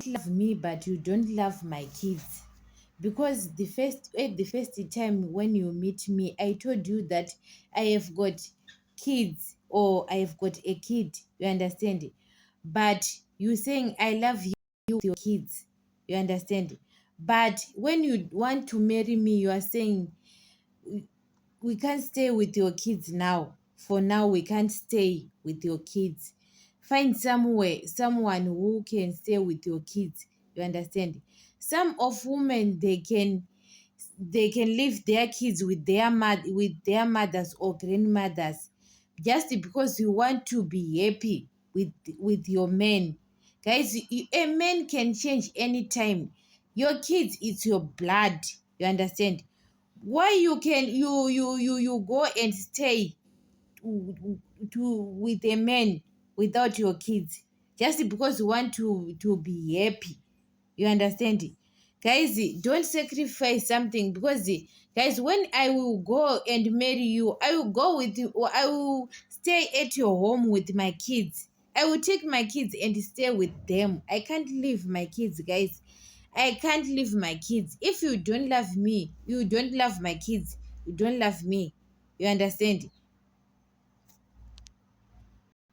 love me, but you don't love my kids. Because the first time when you meet me, I told you that I have got kids, or I have got a kid. You understand? But you saying I love you with your kids. You understand? But when you want to marry me, you are saying we can't stay with your kids now. For now, we can't stay with your kids. Find somewhere, someone who can stay with your kids. You understand? Some of women, they can leave their kids with their mothers or grandmothers, just because you want to be happy with your men. Guys, a man can change anytime. Your kids, it's your blood. You understand? Why you go and stay with a man without your kids, just because you want to be happy? You understand? Guys, don't sacrifice something, because guys, when I will go and marry you, I will go with you, or I will stay at your home with my kids. I will take my kids and stay with them. I can't leave my kids, guys. I can't leave my kids. If you don't love me, you don't love my kids, you don't love me. You understand?